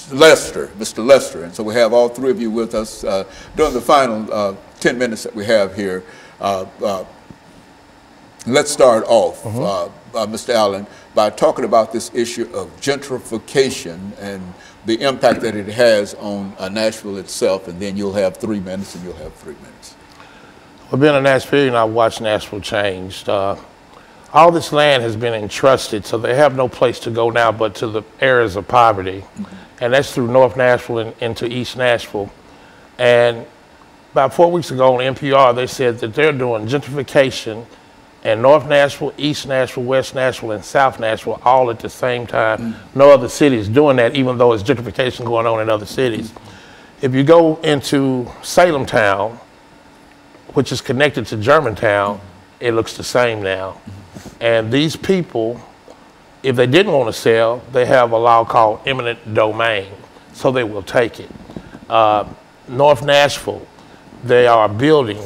Mr. Lester. And so we have all three of you with us during the final 10 minutes that we have here. Let's start off, Mr. Allen, by talking about this issue of gentrification and the impact that it has on Nashville itself, and then you'll have 3 minutes and you'll have 3 minutes. Well, being a Nashvilleian, I've watched Nashville changed. All this land has been entrusted, so they have no place to go now but to the areas of poverty. And that's through North Nashville and into East Nashville. And about 4 weeks ago on NPR, they said that they're doing gentrification in North Nashville, East Nashville, West Nashville, and South Nashville all at the same time. No other city is doing that, even though there's gentrification going on in other cities. If you go into Salem Town, which is connected to Germantown, it looks the same now. And these people, if they didn't want to sell, they have a law called eminent domain, so they will take it. North Nashville, they are building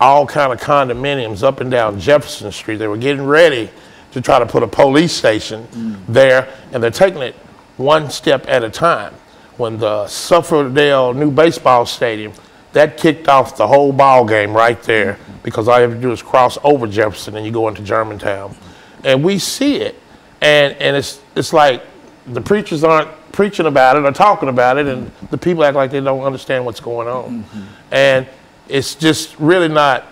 all kind of condominiums up and down Jefferson Street. They were getting ready to try to put a police station there, and they're taking it one step at a time. When the Sufferdale new baseball stadium, that kicked off the whole ball game right there, because all you have to do is cross over Jefferson and you go into Germantown. And we see it, and it's like the preachers aren't preaching about it or talking about it, and the people act like they don't understand what's going on. And it's just really not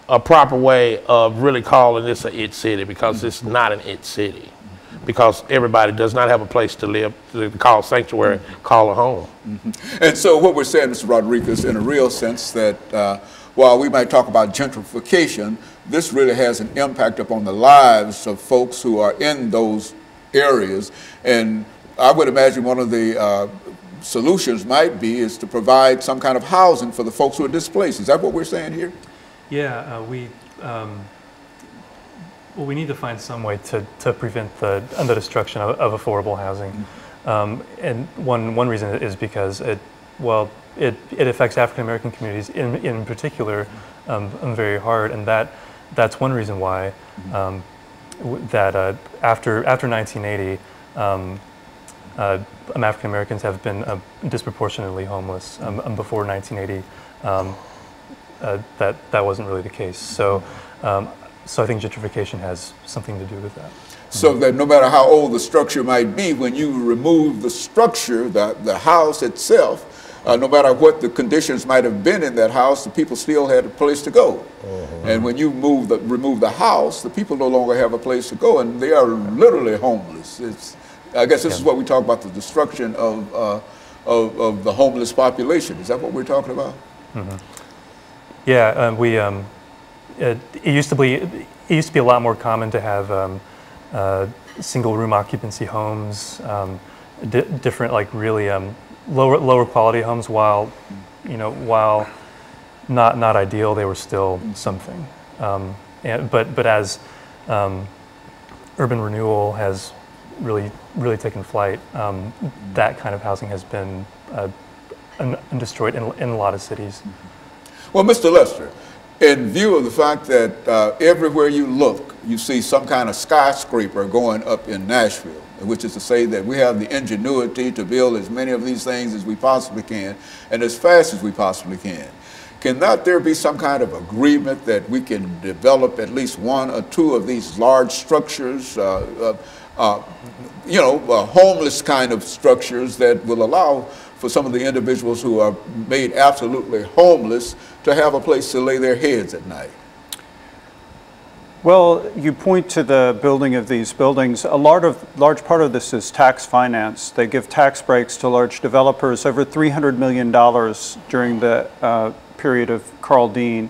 a proper way of really calling this a it city, because it's not an it city, because everybody does not have a place to live, to call sanctuary, call a home. And so what we're saying, Mr. Rodriguez, in a real sense, that while we might talk about gentrification, this really has an impact upon the lives of folks who are in those areas. And I would imagine one of the solutions might be is to provide some kind of housing for the folks who are displaced. Is that what we're saying here? Yeah, well, we need to find some way to prevent the destruction of affordable housing. And one reason is because it affects African American communities in particular very hard, and that's one reason why after 1980. African Americans have been disproportionately homeless. Before 1980, that wasn't really the case. So I think gentrification has something to do with that. So that no matter how old the structure might be, when you remove the structure, the house itself, no matter what the conditions might have been in that house, the people still had a place to go. And when you remove the house, the people no longer have a place to go, and they are literally homeless. I guess this is what we talk about, the destruction of the homeless population. Is that what we're talking about? Yeah, it used to be a lot more common to have single room occupancy homes, different, like really lower quality homes. While not ideal, they were still something. But as urban renewal has really taken flight, that kind of housing has been destroyed in a lot of cities. Well, Mr. Lester, in view of the fact that everywhere you look, you see some kind of skyscraper going up in Nashville, which is to say that we have the ingenuity to build as many of these things as we possibly can and as fast as we possibly can. Cannot there be some kind of agreement that we can develop at least one or two of these large structures, homeless kind of structures that will allow for some of the individuals who are made absolutely homeless to have a place to lay their heads at night? Well, you point to the building of these buildings. A large part of this is tax finance. They give tax breaks to large developers, over $300 million during the period of Carl Dean,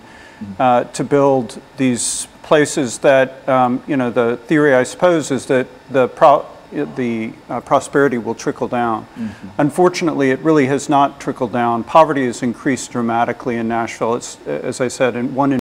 to build these places that, the theory, I suppose, is that the prosperity will trickle down. Unfortunately, it really has not trickled down. Poverty has increased dramatically in Nashville. It's, as I said, one in